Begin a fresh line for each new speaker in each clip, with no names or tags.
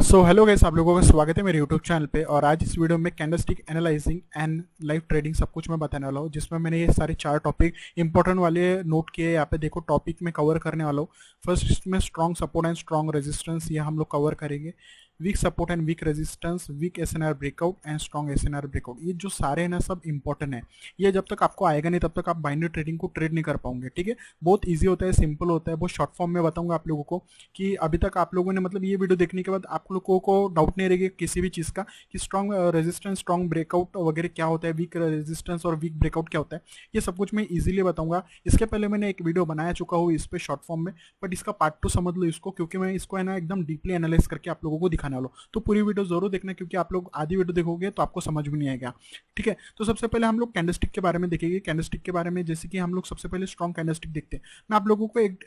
So hello guys, आप लोगों का स्वागत है मेरे यूट्यूब चैनल पे। और आज इस वीडियो में candlestick analysing and live trading सब कुछ मैं बताने वाला हूँ, जिसमें मैंने ये सारे 4 टॉपिक इंपॉर्टेंट वाले नोट किए। यहाँ पे देखो टॉपिक में कवर करने वाला हूँ। फर्स्ट इसमें strong support and strong resistance, ये हम लोग कवर करेंगे। Weak support and weak resistance, weak SNR breakout and strong SNR breakout, ये जो सारे हैं ना सब इंपॉर्टेंट है। ये जब तक आपको आएगा नहीं तब तक आप बाइनरी ट्रेडिंग को ट्रेड नहीं कर पाओगे। ठीक है, बहुत ईजी होता है, सिंपल होता है, बहुत शॉर्ट फॉर्म में बताऊंगा आप लोगों को। कि अभी तक आप लोगों ने मतलब ये वीडियो देखने के बाद आप लोगों को डाउट नहीं रहेगा किसी भी चीज़ का कि स्ट्रॉन्ग रेजिस्टेंस स्ट्रॉन्ग ब्रेकआउट वगैरह क्या होता है, वीक रेजिस्टेंस और वीक ब्रेकआउट क्या होता है, ये सब कुछ मैं इजीली बताऊंगा। इसके पहले मैंने एक वीडियो बनाया चुका हूँ इस पर शॉर्ट फॉर्म में, बट इसका पार्ट 2 समझ लो इसको, क्योंकि मैं इसको है ना एकदम डीपली एनालाइज करके आप लोगों को दिखाने वाला हूँ। तो पूरी वीडियो जरूर देखना, क्योंकि आप लोग आधी वीडियो देखोगे तो आपको समझ भी नहीं आएगा। ठीक है, तो सबसे पहले हम लोग कैंडलस्टिक के बारे में देखेंगे। कैंडलस्टिक के बारे में जैसे कि हम लोग सबसे पहले स्ट्रॉन्ग कैंडलस्टिक देखते हैं। मैं आप लोगों को एक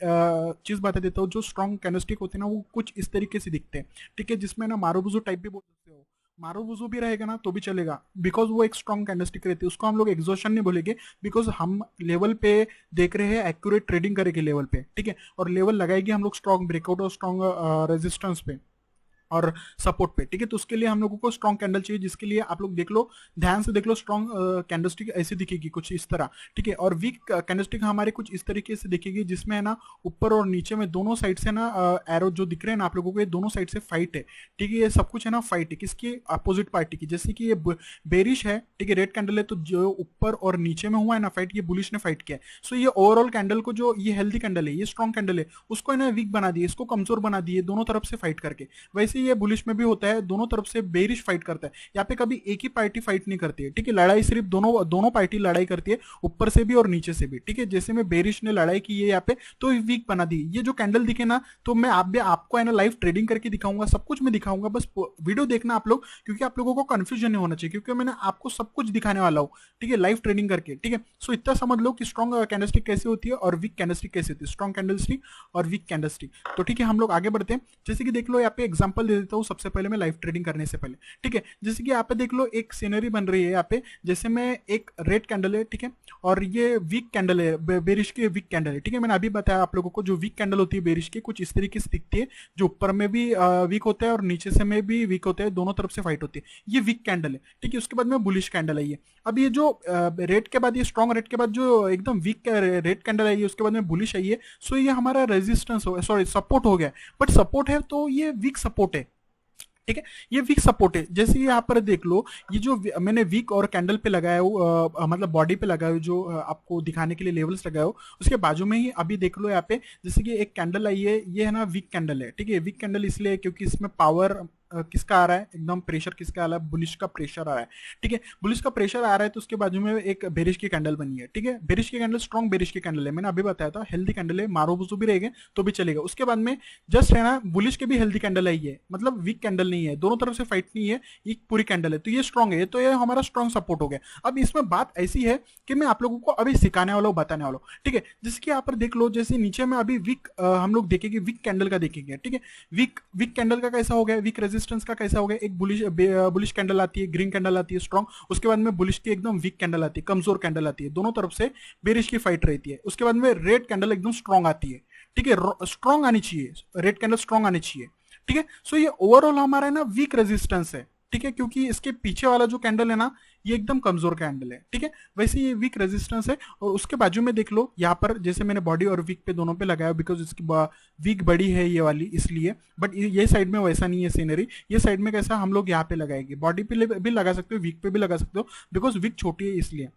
चीज बता देता हूँ। जो स्ट्रॉन्ग कैंडलस्टिक होते हैं ना, वो कुछ इस तरीके से दिखते हैं। ठीक है, जिसमें ना मारुबुजू टाइप भी बोल सकते हो। मारुबुजू भी रहेगा ना तो भी चलेगा, बिकॉज वो एक स्ट्रॉन्ग कैंडलस्टिक रहती है। उसको हम लोग एग्जॉशन नहीं बोलेंगे, बिकॉज हम लेवल पे देख रहे हैं, एक्यूरेट ट्रेडिंग करेंगे लेवल पे। ठीक है, और लेवल लगाएगी हम लोग स्ट्रॉन्ग ब्रेकआउट और स्ट्रॉन्ग रेजिस्टेंस पे और सपोर्ट पे। ठीक है, तो उसके लिए हम लोगों को स्ट्रॉन्ग कैंडल चाहिए, जिसके लिए आप लोग देख लो, ध्यान से देख लो। स्ट्रॉन्ग कैंडलस्टिक ऐसी दिखेगी कुछ इस तरह। ठीक है, और वीक कैंडलस्टिक हमारे कुछ इस तरीके से दिखेगी, जिसमें है ना ऊपर और नीचे में दोनों साइड से ना एरो जो दिख रहे हैं ना आप लोगों को, ये दोनों साइड से फाइट है। ठीक है, ये सब कुछ है ना फाइट है किसकी, अपोजिट पार्टी की। जैसे कि ये बेरिश है, ठीक है, रेड कैंडल है, तो जो ऊपर और नीचे में हुआ है ना फाइट, ये बुलिश ने फाइट किया है। सो ये ओवरऑल कैंडल को, जो ये हेल्दी कैंडल है, ये स्ट्रॉन्ग कैंडल है, उसको है ना वीक बना दिए, इसको कमजोर बना दिए दोनों तरफ से फाइट करके। वैसे ये बुलिश में भी होता है, दोनों तरफ से बेरिश फाइट करता है। यहाँ पे कभी एक ही पार्टी फाइट नहीं करती है। ठीक है, लड़ाई सिर्फ दोनों दोनों पार्टी लड़ाई करती है, ऊपर से भी और नीचे से भी। ठीक है, जैसे में बेरिश ने लड़ाई की है यहाँ पे, तो वीक बना दी। ये जो कैंडल दिखे ना, तो मैं आप भी आपको है ना लाइव ट्रेडिंग करके दिखाऊंगा, सब कुछ मैं दिखाऊंगा। बस वीडियो देखना आप लोग, क्योंकि आप लोगों को कंफ्यूजन नहीं होना चाहिए, क्योंकि मैंने आपको सब कुछ दिखाने वाला हूँ। ठीक है, लाइव ट्रेडिंग करके। ठीक है, सो इतना समझ लो कि स्ट्रॉन्ग कैंडलस्टिक कैसे होती है और वीक कैंडलस्टिक कैसे होती है, स्ट्रॉन्ग कैंडलस्टिक और वीक कैंडलस्टिक। तो ठीक है, हम लोग आगे बढ़ते हैं। जैसे कि देख लो, यहाँ पे एग्जांपल दे देता हूँ सबसे पहले मैं लाइव ट्रेडिंग करने से पहले। ठीक है, जैसे कि यहाँ पे देख लो एक सीनरी बन रही है यहाँ पे। जैसे में एक रेड कैंडल है, ठीक है, और ये वीक कैंडल है, बेरिश की वीक कैंडल है। ठीक है, मैंने अभी बताया आप लोगों को, जो वीक कैंडल होती है बेरिश की, कुछ इस तरीके से दिखती है, जो ऊपर में भी वीक होता है और नीचे से में भी वीक होता है, दोनों तरफ से फाइट होती है। ये वीक कैंडल है। ठीक है, उसके बाद में बुलिश कैंडल है ये। अब ये जो रेड के बाद, ये स्ट्रॉन्ग रेड के बाद जो एकदम वीक रेड कैंडल है, उसके बाद में बुलिश है ये। सो ये हमारा रेजिस्टेंस हो, सॉरी सपोर्ट हो गया। बट सपोर्ट है तो ये वीक सपोर्ट है। ठीक है, ये वीक सपोर्ट है। जैसे यहाँ पर देख लो, ये जो मैंने वीक और कैंडल पे लगाया हो, मतलब बॉडी पे लगाया हो, जो आपको दिखाने के लिए लेवल्स लगाए हो, उसके बाजू में ही अभी देख लो यहाँ पे, जैसे कि एक कैंडल आई है, ये है ना वीक कैंडल है। ठीक है, वीक कैंडल इसलिए क्योंकि इसमें पावर किसका आ रहा है, एकदम प्रेशर किसका आ रहा है, बुलिश का प्रेशर आ रहा है। ठीक है, बुलिश का प्रेशर आ रहा है, तो उसके बाजू में एक बेरिश की कैंडल बनी है। ठीक है, बेरिश की कैंडल स्ट्रॉन्ग बेरिश की कैंडल है, मैंने अभी बताया था, हेल्दी कैंडल है, मारोबुजू भी रहेगा तो भी चलेगा। उसके बाद में जस्ट है ना बुलिश के भी हेल्दी कैंडल आई है, मतलब वीक कैंडल नहीं है, दोनों तरफ से फाइट नहीं है, ये पूरी कैंडल है, तो ये स्ट्रॉन्ग है, तो ये हमारा स्ट्रॉन्ग सपोर्ट हो गया। अब इसमें बात ऐसी है कि मैं आप लोगों को अभी सिखाने वाला हूँ, बताने वाला हूँ। ठीक है, जैसे कि यहाँ पर देख लो, जैसे नीचे में अभी वीक हम लोग देखेंगे, वीक कैंडल का देखेंगे। ठीक है, वीक वीक कैंडल का कैसा हो गया, वीक रेजिस्टेंस का कैसा हो गया। एक बुलिश कैंडल आती है, ग्रीन कैंडल आती है स्ट्रॉन्ग, उसके बाद में बुलिश की एकदम वीक कैंडल आती है, कमजोर कैंडल आती है, दोनों तरफ से बेरिश की फाइट रहती है। उसके बाद में रेड कैंडल एकदम स्ट्रॉन्ग आती है। ठीक है, स्ट्रॉन्ग आनी चाहिए, रेड कैंडल स्ट्रॉन्ग आनी चाहिए। ठीक है, सो ये ओवरऑल हमारा है ना वीक रेजिस्टेंस है। ठीक है, क्योंकि इसके पीछे वाला जो कैंडल है ना, ये एकदम कमजोर कैंडल है। ठीक है, वैसे ये वीक रेजिस्टेंस है। और उसके बाजू में देख लो, यहाँ पर जैसे मैंने बॉडी और वीक पे दोनों पे लगाया, बिकॉज इसकी वीक बड़ी है ये वाली, इसलिए। बट ये साइड में वैसा नहीं है सीनरी, ये साइड में कैसा हम लोग यहाँ पे लगाएंगे, बॉडी पे भी लगा सकते हो, वीक पे भी लगा सकते हो, बिकॉज वीक छोटी है इसलिए।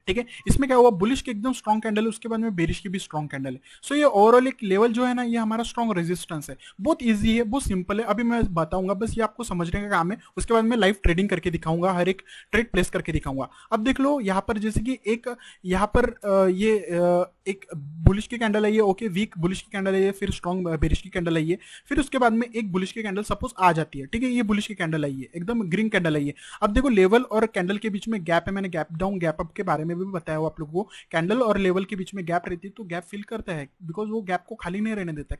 ठीक है, इसमें क्या हुआ, बुलिश की एकदम स्ट्रॉन्ग कैंडल है, उसके बाद में बेरिश की भी स्ट्रॉन्ग कैंडल है। सो ये ओवरऑल एक लेवल जो है ना, ये हमारा स्ट्रॉन्ग रेजिस्टेंस है। बहुत इजी है, बहुत सिंपल है, अभी मैं बताऊंगा, बस ये आपको समझने का काम है। उसके बाद मैं लाइव ट्रेडिंग करके दिखाऊंगा, हर एक ट्रेड प्लेस करके दिखाऊंगा। अब देख लो यहाँ पर, जैसे कि एक यहाँ पर एक बुलिश की कैंडल आई है, ओके, वीक बुलिश की कैंडल आई है, फिर स्ट्रॉन्ग बेरिश की कैंडल आई है, फिर उसके बाद में एक बुलिश की कैंडल सपोज आ जाती है। ठीक है, ये बुलिश की कैंडल आई है, एकदम ग्रीन कैंडल आई है। अब देखो लेवल और कैंडल के बीच में गैप है, मैंने गैप डाउन गैप अप के बारे में में भी बताया हुआ आप लोगों को, कैंडल और लेवल के बीच में गैप रहती है तो गैप फिल करता है, बिकॉज वो गैप को खाली नहीं रहने देता है।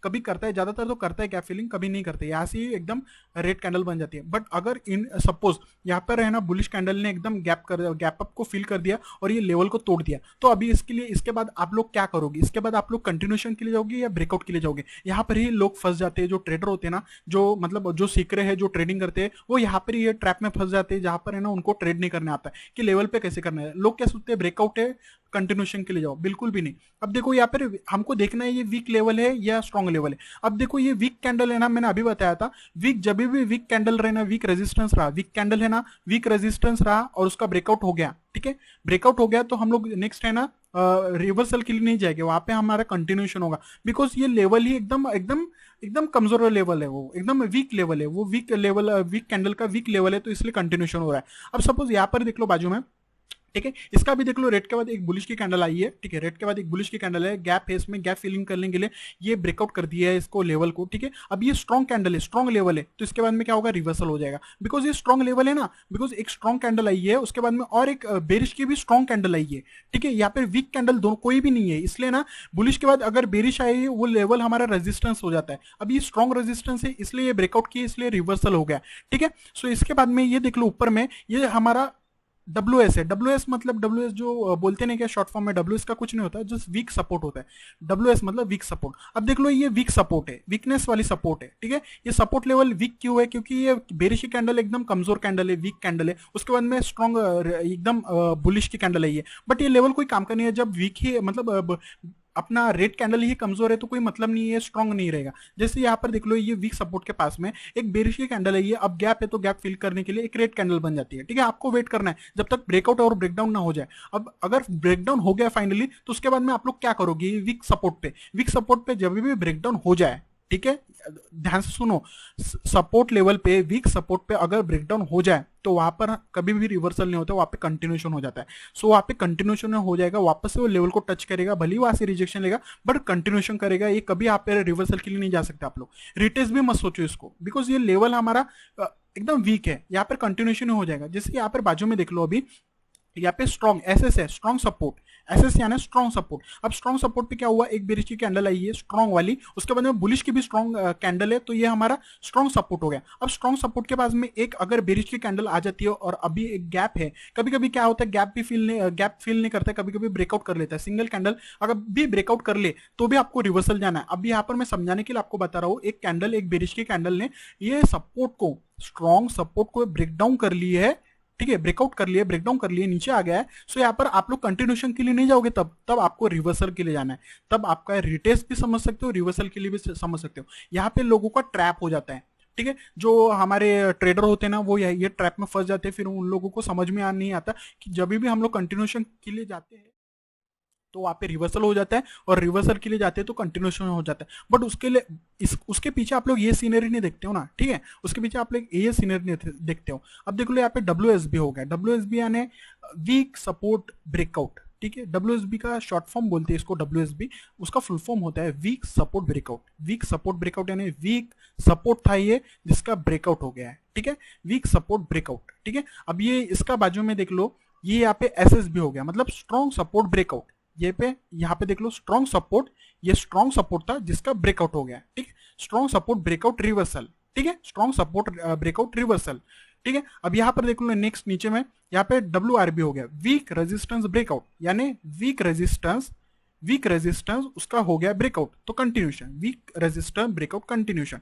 कभी करता है, ज्यादातर तो करता है गैप फिलिंग, कभी नहीं करता है, यहाँ से ही एकदम रेड कैंडल बन जाती है। बट अगर इन सपोज यहाँ पर है ना बुलिश कैंडल ने एकदम गैप अप को फिल कर दिया और ये लेवल को तोड़ दिया, तो अभी इसके लिए इसके बाद आप लोग क्या करोगे? इसके बाद आप लोग कंटिन्यूएशन के लिए जाओगे या ब्रेकआउट के लिए जाओगे? यहाँ पर ही लोग फंस जाते हैं, जो ट्रेडर होते हैं ना, जो मतलब जो सीख रहे हैं, जो ट्रेडिंग करते हैं, वो यहाँ पर ये ट्रैप में फंस जाते हैं जहां पर है ना उनको ट्रेड नहीं करने आता है कि लेवल पे कैसे करना है। लोग क्या सोचते हैं ब्रेकआउट है कंटिन्यूएशन के लिए जाओ, बिल्कुल भी नहीं। अब देखो यहाँ पर हमको देखना है ये वीक लेवल है या स्ट्रॉन्ग लेवल है। अब देखो ये वीक कैंडल है ना, मैंने अभी बताया था वीक, जब भी वीक कैंडल रहे ना, वीक रेजिस्टेंस रहा, वीक कैंडल है ना, वीक रेजिस्टेंस रहा और उसका ब्रेकआउट हो गया, ठीक है, ब्रेकआउट हो गया तो हम लोग नेक्स्ट है ना रिवर्सल के लिए नहीं जाएंगे, वहां पे हमारा कंटिन्यूएशन होगा। बिकॉज ये लेवल ही एकदम एकदम एकदम कमजोर लेवल है, वो एकदम वीक लेवल है, वो वीक लेवल, वीक कैंडल का वीक लेवल है, तो इसलिए कंटिन्यूएशन हो रहा है। अब सपोज यहाँ पर देख लो बाजू में, ठीक है, इसका भी देख लो, रेड के बाद एक बुलिश की कैंडल आई है, ठीक है, रेड के बाद एक बुलिश की कैंडल है, गैप है इसमें, गैप फिलिंग करने के लिए ये ब्रेकआउट कर दिया है इसको लेवल को, ठीक है। अब ये स्ट्रॉन्ग कैंडल है, स्ट्रॉन्ग लेवल है, तो इसके बाद में क्या होगा? रिवर्सल हो जाएगा, बिकॉज ये स्ट्रॉन्ग लेवल है ना, बिकॉज एक स्ट्रॉन्ग कैंडल आई है, उसके बाद में और एक बेरिश की भी स्ट्रॉन्ग कैंडल आई है, ठीक है। यहाँ पे वीक कैंडल दोनों कोई भी नहीं है, इसलिए ना बुलिश के बाद अगर बेरिश आई है वो लेवल हमारा रेजिस्टेंस हो जाता है। अब ये स्ट्रॉन्ग रेजिस्टेंस है, इसलिए ये ब्रेकआउट किया, इसलिए रिवर्सल हो गया, ठीक है। सो इसके बाद में ये देख लो ऊपर में ये हमारा WS है। WS मतलब WS जो बोलते नहीं क्या शॉर्ट फॉर्म में, WS का कुछ नहीं होता है, जस्ट वीक सपोर्ट होता है। WS मतलब वीक सपोर्ट। अब देख लो ये वीक सपोर्ट है, वीकनेस वाली सपोर्ट है, ठीक है। ये सपोर्ट लेवल वीक क्यों है? क्योंकि ये बेरिश की कैंडल एकदम कमजोर कैंडल है, वीक कैंडल है, उसके बाद में स्ट्रॉन्ग एकदम बुलिश की कैंडल है ये, बट ये लेवल कोई काम का नहीं है। जब वीक ही मतलब अपना रेड कैंडल ही कमजोर है तो कोई मतलब नहीं है, स्ट्रांग नहीं रहेगा। जैसे यहाँ पर देख लो ये वीक सपोर्ट के पास में एक बेरिश की कैंडल है, ये अब गैप है तो गैप फिल करने के लिए एक रेड कैंडल बन जाती है, ठीक है। आपको वेट करना है जब तक ब्रेकआउट और ब्रेकडाउन ना हो जाए। अब अगर ब्रेकडाउन हो गया फाइनली, तो उसके बाद में आप लोग क्या करोगे? वीक सपोर्ट पे जब भी ब्रेकडाउन हो जाए, ठीक है, ध्यान से सुनो, सपोर्ट लेवल पे, वीक सपोर्ट पे अगर ब्रेकडाउन हो जाए तो वहां पर कभी भी रिवर्सल नहीं होता, वहां पे कंटिन्यूएशन हो जाता है। सो वहां पे कंटिन्यूएशन हो जाएगा, वापस से वो लेवल को टच करेगा, भले ही वहां से रिजेक्शन लेगा बट कंटिन्यूएशन करेगा। ये कभी आप पे रिवर्सल के लिए नहीं जा सकते आप लोग, रिटेस्ट भी मत सोचो इसको, बिकॉज ये लेवल हमारा एकदम वीक है, यहाँ पर कंटिन्यूएशन हो जाएगा। जैसे यहाँ पर बाजू में देख लो, अभी यहाँ पे स्ट्रॉन्ग एसएस है, स्ट्रॉन्ग सपोर्ट, एसएस यानी स्ट्रॉन्ग सपोर्ट। अब स्ट्रॉन्ग सपोर्ट पे क्या हुआ? एक बेरिश की कैंडल आई है स्ट्रॉन्ग वाली, उसके बाद में बुलिश की भी स्ट्रॉन्ग कैंडल है, तो ये हमारा स्ट्रॉन्ग सपोर्ट हो गया। अब स्ट्रॉन्ग सपोर्ट के पास में एक अगर बेरिश की कैंडल आ जाती है और अभी एक गैप है, कभी कभी क्या होता है गैप फील नहीं करता है, कभी कभी ब्रेकआउट कर लेता है। सिंगल कैंडल अगर भी ब्रेकआउट कर ले तो भी आपको रिवर्सल जाना है। अब यहाँ पर मैं समझाने के लिए आपको बता रहा हूँ, एक कैंडल, एक बेरिश की कैंडल ने ये सपोर्ट को, स्ट्रॉन्ग सपोर्ट को ब्रेकडाउन कर ली है, ठीक है, ब्रेकआउट कर लिए, ब्रेकडाउन कर लिए, नीचे आ गया है। सो यहाँ पर आप लोग कंटिन्यूएशन के लिए नहीं जाओगे, तब आपको रिवर्सल के लिए जाना है। तब आपका रिटेस्ट भी समझ सकते हो, रिवर्सल के लिए भी समझ सकते हो। यहाँ पे लोगों का ट्रैप हो जाता है, ठीक है, जो हमारे ट्रेडर होते हैं ना, वो ये ट्रैप में फंस जाते हैं। फिर उन लोगों को समझ में नहीं आता कि जब भी हम लोग कंटिन्यूएशन के लिए जाते हैं तो वहां पे रिवर्सल हो जाता है, और रिवर्सल के लिए जाते हैं तो कंटिन्यूएशन हो जाता है। बट उसके लिए उसके पीछे आप लोग ये सीनरी नहीं देखते हो ना, ठीक है, उसके पीछे आप लोग ये सीनरी नहीं देखते हो। अब देख लो यहाँ पे WSB हो गया, WSB यानी वीक सपोर्ट ब्रेकआउट, ठीक है। WSB का शॉर्ट फॉर्म बोलते हैं इसको, WSB, उसका फुल फॉर्म होता है weak support breakout. Weak support breakout यानी वीक सपोर्ट था ये जिसका ब्रेकआउट हो गया है, ठीक है, वीक सपोर्ट ब्रेकआउट, ठीक है। अब ये इसका बाजू में देख लो, ये यहाँ पे SSB हो गया, मतलब स्ट्रॉन्ग सपोर्ट ब्रेकआउट। ये पे यहाँ पे देख लो स्ट्रॉन्ग सपोर्ट, ये स्ट्रॉन्ग सपोर्ट था जिसका ब्रेकआउट हो गया, ठीक, स्ट्रॉन्ग सपोर्ट ब्रेकआउट रिवर्सल, ठीक है, स्ट्रॉन्ग सपोर्ट ब्रेकआउट रिवर्सल, ठीक है। अब यहाँ पर देख लो नेक्स्ट नीचे में यहाँ पे WRB हो गया, वीक रेजिस्टेंस ब्रेकआउट, यानी वीक रेजिस्टेंस उसका हो गया ब्रेकआउट, तो continuation, weak resistance breakout continuation.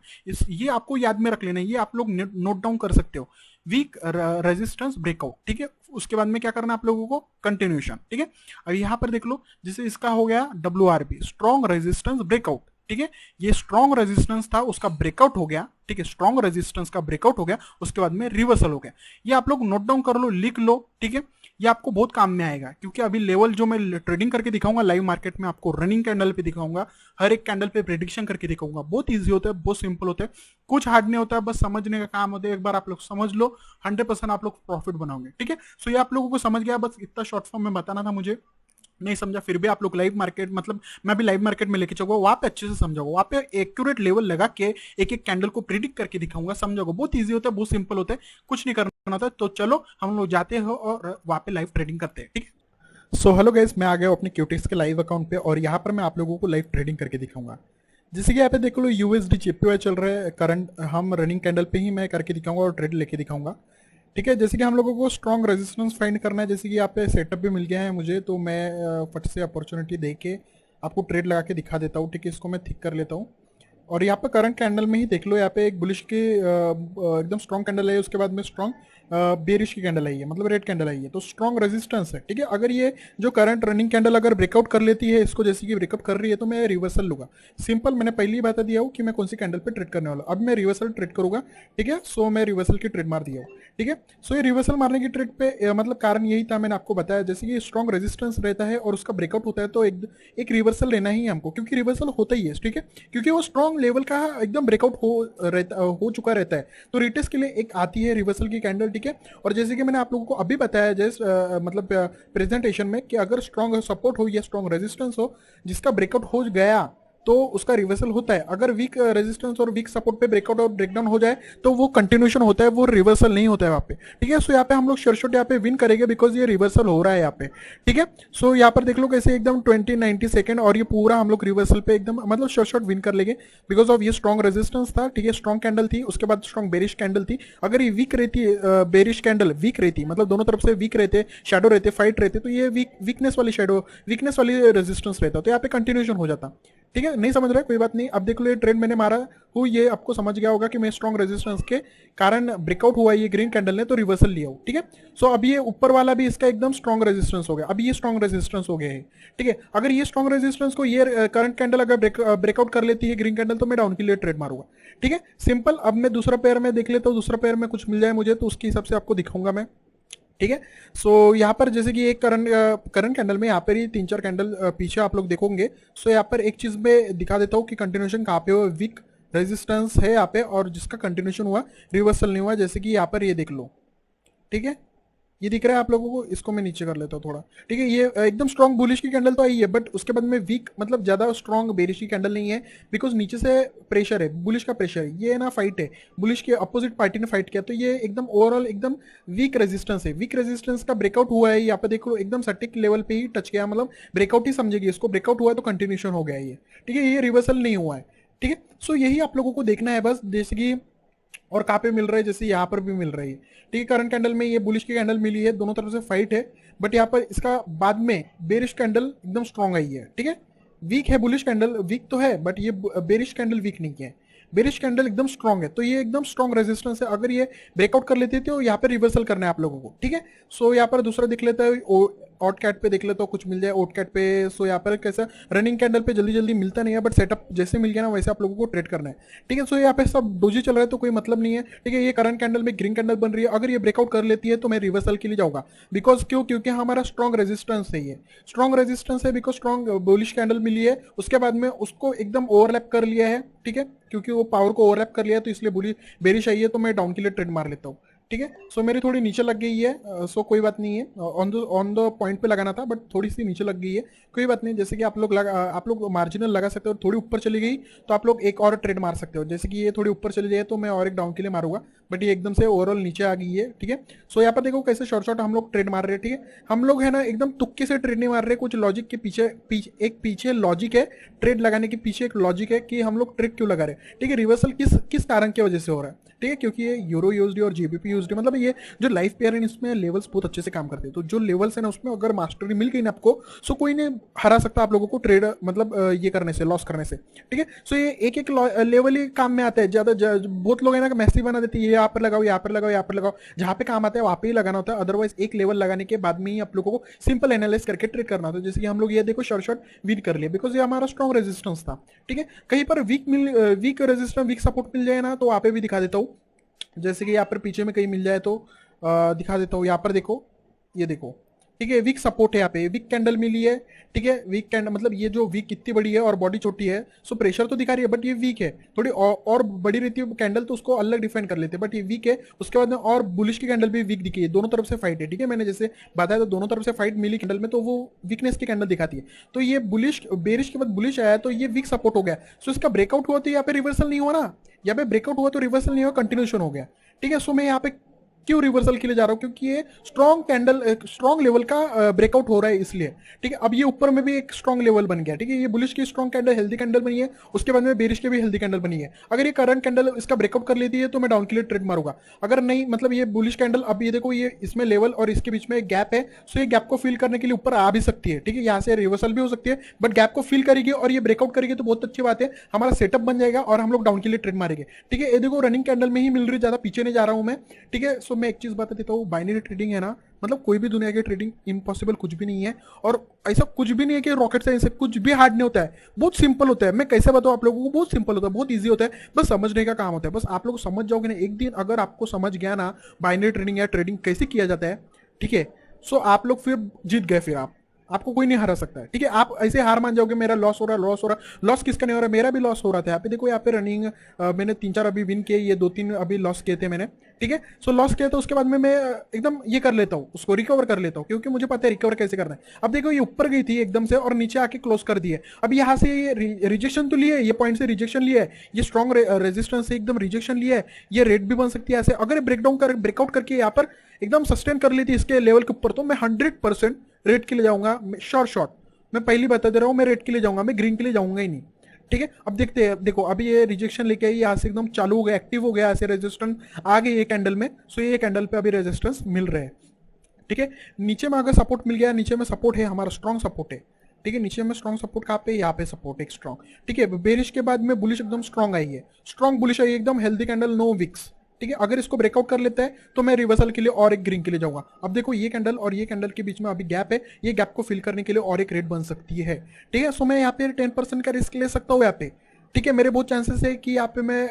ये आपको याद में रख लेना है, ये आप लोग नोट डाउन कर सकते हो, वीक रेजिस्टेंस ब्रेकआउट, ठीक है। उसके बाद में क्या करना आप लोगों को? कंटिन्यूशन, ठीक है। अब यहाँ पर देख लो, जैसे इसका हो गया WRB, स्ट्रॉन्ग रेजिस्टेंस ब्रेकआउट, ठीक है, ये स्ट्रॉन्ग रेजिस्टेंस था उसका ब्रेकआउट हो गया, ठीक है, स्ट्रॉन्ग रेजिस्टेंस का ब्रेकआउट हो गया, उसके बाद में रिवर्सल हो गया। ये आप लोग नोट डाउन कर लो, लिख लो, ठीक है, ये आपको बहुत काम में आएगा। क्योंकि अभी लेवल जो मैं ट्रेडिंग करके दिखाऊंगा लाइव मार्केट में, आपको रनिंग कैंडल पे दिखाऊंगा, हर एक कैंडल पे प्रेडिक्शन करके दिखाऊंगा। बहुत ईजी होता है, बहुत सिंपल होता है, कुछ हार्ड नहीं होता है, बस समझने का काम होता है। एक बार आप लोग समझ लो, 100% आप लोग प्रॉफिट बनाओगे, ठीक है। सो ये आप लोगों को समझ गया, बस इतना शॉर्ट फॉर्म में बताना था मुझे, नहीं समझा फिर भी आप लोग लाइव मार्केट, मतलब मैं भी लाइव मार्केट में लेके चलूंगा, वहां पे अच्छे से समझाऊंगा, वहां पे एक्यूरेट लेवल लगा के एक एक कैंडल को प्रिडिक्ट करके दिखाऊंगा, समझाऊंगा। बहुत ईजी होता है, बहुत सिंपल होता है, कुछ नहीं करना। होता है। तो चलो हम लोग जाते हैं और वहाँ पे लाइव ट्रेडिंग करते हैं, ठीक है। सो हेलो गाइस, मैं आ गया हूँ अपने क्यूटेक्स के लाइव अकाउंट पे और यहाँ पर मैं आप लोगों को लाइव ट्रेडिंग करके दिखाऊंगा। जैसे कि यहाँ पे देख लो यूएसडी जेपीवाई चल रहा है करंट, हम रनिंग कैंडल पे ही मैं करके दिखाऊंगा और ट्रेड लेके दिखाऊंगा, ठीक है। जैसे कि हम लोगों को स्ट्रॉन्ग रेजिस्टेंस फाइंड करना है, जैसे कि यहाँ पे सेटअप भी मिल गया है मुझे, तो मैं फट से अपॉर्चुनिटी दे के आपको ट्रेड लगा के दिखा देता हूँ, ठीक है। इसको मैं थिक कर लेता हूँ और यहाँ पे करंट कैंडल में ही देख लो, यहाँ पे एक बुलिश की एकदम स्ट्रॉन्ग कैंडल है, उसके बाद में स्ट्रॉन्ग बेरिश की कैंडल आई है, मतलब रेड कैंडल आई है, तो स्ट्रॉन्ग रेजिस्टेंस है, ठीक है। अगर ये जो करंट रनिंग कैंडल अगर ब्रेकआउट कर लेती है इसको, जैसे कि ब्रेकआउट कर रही है, तो मैं रिवर्सल लूंगा। सिंपल, मैंने पहले ही बता दिया हूँ कि मैं कौन सी कैंडल पे ट्रेड करने वाला हूँ। अब मैं रिवर्सल ट्रेड करूंगा, ठीक है। सो मैं रिवर्सल की ट्रेड मार दिया हूँ, ठीक है। सो ये रिवर्सल मारने की ट्रेड पे मतलब कारण यही था, मैंने आपको बताया, जैसे कि स्ट्रॉन्ग रेजिस्टेंस रहता है और उसका ब्रेकआउट होता है तो एक रिवर्सल लेना ही है हमको, क्योंकि रिवर्सल होता ही है, ठीक है। क्योंकि वो स्ट्रॉन्ग लेवल का एकदम ब्रेकआउट हो चुका रहता है, तो रिटेस्ट के लिए एक आती है रिवर्सल की कैंडल, ठीक है। और जैसे कि मैंने आप लोगों को अभी बताया जस्ट मतलब प्रेजेंटेशन में, कि अगर स्ट्रॉन्ग सपोर्ट हो या स्ट्रॉन्ग रेजिस्टेंस हो जिसका ब्रेकआउट हो गया तो उसका रिवर्सल होता है। अगर वीक रेजिस्टेंस और वीक सपोर्ट पे ब्रेकआउट और ब्रेकडाउन हो जाए तो वो कंटिन्यूशन होता है, वो रिवर्सल नहीं होता है वहाँ पे, ठीक है। सो यहाँ पे हम लोग शॉर्ट यहाँ पे विन करेंगे बिकॉज ये रिवर्सल हो रहा है यहाँ पे, ठीक है। सो यहाँ पर देख लो कैसे एकदम 20-90 सेकंड और ये पूरा हम लोग रिवर्सल पे एकदम मतलब शॉर्ट विन कर लेंगे बिकॉज ऑफ ये स्ट्रॉन्ग रेजिस्टेंस था, ठीक है। स्ट्रॉन्ग कैंडल थी, उसके बाद स्ट्रॉन्ग बेरिश कैंडल थी। अगर ये वीक रहती, बेरिश कैंडल वीक रहती, मतलब दोनों तरफ से वीक रहते, शेडो रहते, फाइट रहते, तो ये वीकनेस वाली शेडो, वीकनेस वाली रेजिस्टेंस रहता, तो यहाँ पे कंटिन्यूशन हो जाता, ठीक है। नहीं समझ रहे कोई बात नहीं, अब देख लो ये ट्रेंड मैंने मारा हूँ, ये आपको समझ गया होगा कि मैं स्ट्रॉन्ग रेजिस्टेंस के कारण ब्रेकआउट हुआ ये ग्रीन कैंडल ने, तो रिवर्सल लिया हूँ, ठीक है। सो अब ये ऊपर वाला भी इसका एकदम स्ट्रॉन्ग रेजिस्टेंस हो गया, अब ये स्ट्रॉन्ग रेजिस्टेंस हो गया है, ठीक है। अगर ये स्ट्रॉन्ग रेजिस्टेंस को ये करंट कैंडल अगर ब्रेकआउट कर लेती है ग्रीन कैंडल, तो मैं डाउन के लिए ट्रेड मारूंगा, ठीक है। सिंपल, अब मैं दूसरा पेयर में देख लेता हूँ, दूसरा पेयर में कुछ मिल जाए मुझे तो उसके हिसाब से आपको दिखाऊंगा मैं, ठीक है। सो यहाँ पर जैसे कि एक करंट कैंडल में यहाँ पर ही 3-4 कैंडल पीछे आप लोग देखोगे। सो यहाँ पर एक चीज में दिखा देता हूँ कि कंटिन्यूशन कहाँ पे हो, वीक रेजिस्टेंस है यहाँ पे और जिसका कंटिन्यूशन हुआ, रिवर्सल नहीं हुआ, जैसे कि यहाँ पर ये देख लो, ठीक है। ये दिख रहा है आप लोगों को, इसको मैं नीचे कर लेता हूँ थोड़ा, ठीक है। ये एकदम स्ट्रॉन्ग बुलिश की कैंडल तो आई है, बट उसके बाद में वीक मतलब ज्यादा स्ट्रॉन्ग बेरिश की कैंडल नहीं है, बिकॉज नीचे से प्रेशर है, बुलिश का प्रेशर है, ये ना फाइट है, बुलिश के अपोजिट पार्टी ने फाइट किया, तो ये एकदम ओवरऑल एकदम वीक रेजिस्टेंस है। वीक रेजिस्टेंस का ब्रेकआउट हुआ है, यहाँ पे देखो एकदम सटिक लेवल पे ही टच किया, मतलब ब्रेकआउट ही समझेगी इसको, ब्रेकआउट हुआ है तो कंटिन्यूशन हो गया ये, ठीक है। ये रिवर्सल नहीं हुआ है, ठीक है। सो यही आप लोगों को देखना है बस, जैसे कि और कहाँ पे मिल रहा है, जैसे यहाँ पर भी मिल रही है, ठीक है। करंट कैंडल में ये बुलिश की कैंडल मिली है, दोनों तरफ से फाइट है, बट यहाँ पर इसका बाद में बेरिश कैंडल एकदम स्ट्रॉन्ग आई है, ठीक है। वीक है बुलिश कैंडल, वीक तो है, बट ये बेरिश कैंडल वीक नहीं है, बेरिश कैंडल एकदम स्ट्रॉन्ग है, तो ये एकदम स्ट्रॉन्ग रेजिस्टेंस है। अगर ये ब्रेकआउट कर लेते थे तो यहाँ पे रिवर्सल करना है आप लोगों को, ठीक है। सो यहाँ पर दूसरा देख लेता है, ऑट कैट पे देख लेता हूँ कुछ मिल जाए ऑट कैट पे। सो यहाँ पर कैसा रनिंग कैंडल पे जल्दी जल्दी मिलता नहीं है, बट सेटअप जैसे मिल गया ना वैसे आप लोगों को ट्रेड करना है, ठीक है। सो यहाँ पे सब डोजी चल रहा है तो कोई मतलब नहीं है, ठीक है। ये करंट कैंडल में ग्रीन कैंडल बन रही है, अगर ये ब्रेकआउट कर लेती है तो मैं रिवर्सल के लिए जाऊंगा, बिकॉज क्यों, क्योंकि हमारा स्ट्रॉन्ग रेजिस्टेंस है, ये स्ट्रॉन्ग रेजिस्टेंस है, बिकॉज स्ट्रॉन्ग बुलिश कैंडल मिली है, उसके बाद में उसको एकदम ओवरलैप कर लिया है, ठीक है। क्योंकि वो पावर को ओवरलैप कर लिया है तो इसलिए बुली बेरिश आई है, तो मैं डाउन के लिए ट्रेड मार लेता हूँ, ठीक है। सो मेरी थोड़ी नीचे लग गई है, सो कोई बात नहीं है, ऑन द पॉइंट पे लगाना था बट थोड़ी सी नीचे लग गई है, कोई बात नहीं। जैसे कि आप लोग मार्जिनल लगा सकते हो, थोड़ी ऊपर चली गई तो आप लोग एक और ट्रेड मार सकते हो, जैसे कि ये थोड़ी ऊपर चली जाए तो मैं और एक डाउन के लिए मारूंगा, बट ये एकदम से ओवरऑल नीचे आ गई है, ठीक है। सो यहाँ पर देखो कैसे शॉर्ट हम लोग ट्रेड मार रहे हैं, ठीक है। हम लोग है ना एकदम तुक्के से ट्रेड नहीं मार रहे, कुछ लॉजिक के पीछे लॉजिक है, ट्रेड लगाने के पीछे एक लॉजिक है कि हम लोग ट्रेड क्यों लगा रहे हैं, ठीक है। रिवर्सल किस कारण की वजह से हो रहा है, ठीक है, क्योंकि ये यूरो यूएसडी और जीबीपी यूएसडी मतलब ये जो लाइफ पेयर है इसमें लेवल्स बहुत अच्छे से काम करते हैं, तो जो लेवल्स है ना उसमें अगर मास्टरी मिल गई ना आपको, सो कोई नहीं हरा सकता आप लोगों को ट्रेड मतलब ये करने से, लॉस करने से, ठीक है। सो ये एक एक लेवल ही काम में आता है, ज्यादा बहुत लोग है ना मैसेज बना देते हैं, ये यहाँ पर लगाओ, यहाँ पर लगाओ, यहाँ पर लगाओ, जहाँ पे काम आता है वहाँ पे ही लगाना होता है, अदरवाइज एक लेवल लगाने के बाद में ही आप लोगों को सिंपल एनालाइज करके ट्रेड करना होता है। जैसे कि हम लोग ये देखो शॉर्ट विन कर लिया बिकॉज ये हमारा स्ट्रॉन्ग रेजिस्टेंस था, ठीक है। कहीं पर वीक रेजिस्टेंस वीक सपोर्ट मिल जाए ना तो वहाँ पे भी दिखा देता हूँ, जैसे कि यहाँ पर पीछे में कहीं मिल जाए तो दिखा देता हूँ। यहाँ पर देखो, ये देखो, ठीक है, वीक सपोर्ट है, यहाँ पे वीक कैंडल मिली है, ठीक है। वीक कैंडल मतलब ये जो वीक कितनी बड़ी है और बॉडी छोटी है, सो प्रेशर तो दिखा रही है बट ये वीक है, थोड़ी और बड़ी रहती है कैंडल तो उसको अलग डिफाइन कर लेते हैं, बट ये वीक है। उसके बाद में और बुलिश की कैंडल भी वीक दिखी है, दोनों तरफ से फाइट है, ठीक है। मैंने जैसे बताया तो दोनों तरफ से फाइट मिली कैंडल में, तो वो वीकनेस की कैंडल दिखाती है, तो ये बुलिश बेरिश के बाद बुलिश आया तो ये वीक सपोर्ट हो गया, सो इसका ब्रेकआउट हुआ तो यहाँ पे रिवर्सल नहीं हुआ ना, यहाँ पे ब्रेकआउट हुआ तो रिवर्सल नहीं हुआ, कंटिन्यूशन हो गया, ठीक है। सो मैं यहाँ पे क्यों रिवर्सल के लिए जा रहा हूँ, क्योंकि ये स्ट्रॉन्ग कैंडल, स्ट्रॉन्ग लेवल का ब्रेकआउट हो रहा है इसलिए, ठीक है। अब ये ऊपर में भी एक स्ट्रॉन्ग लेवल बन गया, ठीक है। ये बुलिश की स्ट्रॉन्ग कैंडल, हेल्दी कैंडल बनी है, उसके बाद में बेरिश की भी हेल्दी कैंडल बनी है। अगर ये करंट कैंडल इसका ब्रेकआउट कर लेती है तो मैं डाउन के लिए ट्रेड मारूंगा। अगर नहीं, मतलब ये बुलिश कैंडल, अब ये देखो ये इसमें लेवल और इसके बीच में एक गैप है, सो ये गैप को फिल करने के लिए ऊपर आ भी सकती है, ठीक है। यहाँ से रिवर्सल भी हो सकती है, बट गैप को फिल करेगी और ये ब्रेकआउट करेगी तो बहुत अच्छी बात है, हमारा सेटअप बन जाएगा और हम लोग डाउन के लिए ट्रेड मारेंगे, ठीक है। ये देखो रनिंग कैंडल में ही मिल रही, ज्यादा पीछे नहीं जा रहा हूं मैं, ठीक है। सो मैं एक चीज बता देता हूँ, बाइनरी ट्रेडिंग है ना, मतलब कोई भी दुनिया की ट्रेडिंग इम्पॉसिबल कुछ भी नहीं है, और ऐसा कुछ भी नहीं है कि रॉकेट साइंस से कुछ भी हार्ड नहीं होता है, बहुत सिंपल होता है। मैं कैसे बताऊं आप लोगों को, बहुत सिंपल होता है, बहुत इजी होता है, बस समझने का काम होता है। बस आप लोग समझ जाओगे ना, एक दिन अगर आपको समझ गया ना बाइनरी ट्रेडिंग या ट्रेडिंग कैसे किया जाता है, ठीक है, सो आप लोग फिर जीत गए, फिर आप, आपको कोई नहीं हरा सकता है, ठीक है। आप ऐसे हार मान जाओगे, मेरा लॉस हो रहा है, लॉस हो रहा है, लॉस किसका नहीं हो रहा है, मेरा भी लॉस हो रहा था। यहाँ पे देखो, यहाँ पे रनिंग मैंने 3-4 अभी विन किए, ये 2-3 अभी लॉस किए थे मैंने, ठीक है। सो लॉस किया तो उसके बाद में मैं एकदम ये कर लेता हूँ, उसको रिकवर कर लेता हूँ, क्योंकि मुझे पता है रिकवर कैसे करना है। अब देखो ये ऊपर गई थी एकदम से और नीचे आके क्लोज कर दी है। अब यहाँ से ये रिजेक्शन तो लिए, ये पॉइंट से रिजेक्शन लिया है, ये स्ट्रॉन्ग रेजिस्टेंस से एकदम रिजेक्शन लिया है, ये रेट भी बन सकती है ऐसे। अगर ब्रेकडाउन कर, ब्रेकआउट करके यहाँ पर एकदम सस्टेन कर लेती है इसके लेवल के ऊपर, तो मैं 100% रेट के लिए जाऊंगा, श्योर शॉट। मैं पहली बता दे रहा हूँ, मैं रेड के लिए जाऊंगा, मैं ग्रीन के लिए जाऊंगा ही नहीं, ठीक है। अब देखते हैं, देखो अभी ये रिजेक्शन लेके आई, यहाँ से एकदम चालू हो गया, एक्टिव हो गया, ऐसे रेजिस्टेंस आ गई ये कैंडल में, सो ये कैंडल पे अभी रेजिस्टेंस मिल रहे हैं, ठीक है। नीचे में अगर सपोर्ट मिल गया, नीचे में सपोर्ट है हमारा, स्ट्रॉन्ग सपोर्ट है, ठीक है। नीचे में स्ट्रॉन्ग सपोर्ट कहाँ पे, यहाँ पे सपोर्ट एक स्ट्रॉन्ग, ठीक है। बेरिश के बाद में बुलिश एकदम स्ट्रॉन्ग आई है, स्ट्रॉन्ग बुलिश आई एकदम, हेल्दी कैंडल, नो विक्स, ठीक है। अगर इसको ब्रेकआउट कर लेता है तो मैं रिवर्सल के लिए और एक ग्रीन के लिए जाऊंगा। अब देखो ये कैंडल और ये कैंडल के बीच में अभी गैप है, ये गैप को फिल करने के लिए और एक रेट बन सकती है, ठीक है। सो मैं यहाँ पे 10% का रिस्क ले सकता हूँ यहाँ पे, ठीक है। मेरे बहुत चांसेस है कि यहाँ पे मैं,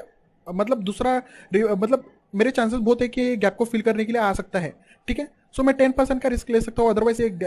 मतलब दूसरा, मतलब मेरे चांसेस बहुत है कि गैप को फिल करने के लिए आ सकता है, ठीक है। सो मैं 10% का रिस्क ले सकता हूँ, अदरवाइज एक,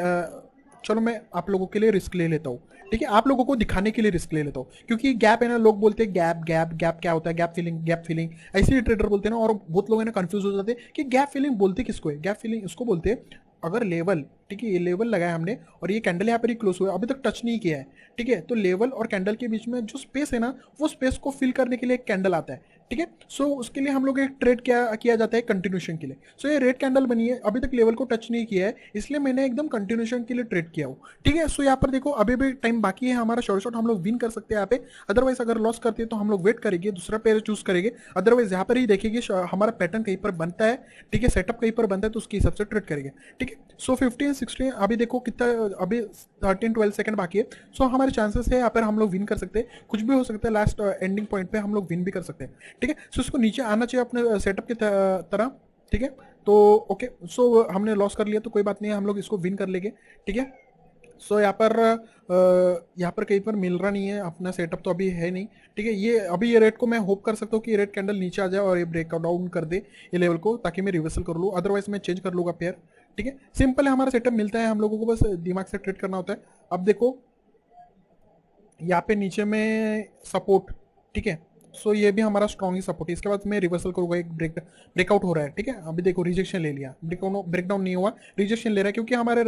चलो मैं आप लोगों के लिए रिस्क ले लेता हूँ, ठीक है। आप लोगों को दिखाने के लिए रिस्क ले लेता हूँ, क्योंकि गैप है ना, लोग बोलते हैं गैप गैप गैप क्या होता है, गैप फिलिंग, गैप फिलिंग, ऐसे ही ट्रेडर बोलते हैं ना, और बहुत लोग है ना कंफ्यूज हो जाते हैं कि गैप फिलिंग बोलते किसको है। गैप फिलिंग उसको बोलते हैं अगर लेवल, ठीक है, ये लेवल लगाया हमने और ये कैंडल यहाँ पर ही क्लोज हुआ, अभी तक टच नहीं किया है, ठीक है। तो लेवल और कैंडल के बीच में जो स्पेस है ना, वो स्पेस को फिल करने के लिए एक कैंडल आता है, ठीक है। सो उसके लिए हम लोग एक ट्रेड किया जाता है कंटिन्यूशन के लिए। सो ये रेड कैंडल बनी है, अभी तक लेवल को टच नहीं किया है, इसलिए मैंने एकदम कंटिन्यूशन के लिए ट्रेड किया हूँ, ठीक है। सो यहाँ पर देखो अभी भी टाइम बाकी है हमारा, शॉर्ट हम लोग विन कर सकते हैं यहाँ पे। अदरवाइज अगर लॉस करते हैं तो हम लोग वेट करेंगे, दूसरा पेयर चूज करेंगे। अदरवाइज यहाँ पर ही देखेंगे हमारा पैटर्न कहीं पर बनता है, ठीक है, सेटअप कहीं पर बनता है, तो उसके हिसाब से ट्रेड करेंगे, ठीक है। सो 15-16 अभी देखो कितना, अभी 13-12 सेकंड बाकी है। सो हमारे चांसेस है यहाँ पर हम लोग विन कर सकते हैं, कुछ भी हो सकता है, लास्ट एंडिंग पॉइंट पे हम लोग विन भी कर सकते हैं, ठीक है। सो इसको नीचे आना चाहिए अपने सेटअप की तरह, ठीक है। तो ओके, सो हमने लॉस कर लिया तो कोई बात नहीं है, हम लोग इसको विन कर लेंगे, ठीक है। सो यहाँ पर कहीं पर मिल रहा नहीं है, अपना सेटअप तो अभी है नहीं, ठीक है। ये अभी ये रेट को मैं होप कर सकता हूँ कि ये रेट कैंडल नीचे आ जाए और ये ब्रेक डाउन कर दे ये लेवल को, ताकि मैं रिवर्सल कर लूँ, अदरवाइज मैं चेंज कर लूँगा पेयर, ठीक है। सिंपल है हमारा सेटअप, मिलता है हम लोगों को, बस दिमाग से ट्रेड करना होता है। अब देखो यहाँ पे नीचे में सपोर्ट, ठीक है। सो ये भी हमारा स्ट्रॉन्ग ही सपोर्ट है, इसके बाद मैं रिवर्सल करूंगा, एक ब्रेकआउट हो रहा है, ठीक है। अभी देखो रिजेक्शन ले लिया, ब्रेकडाउन नहीं हुआ, रिजेक्शन ले रहा है, क्योंकि हमारे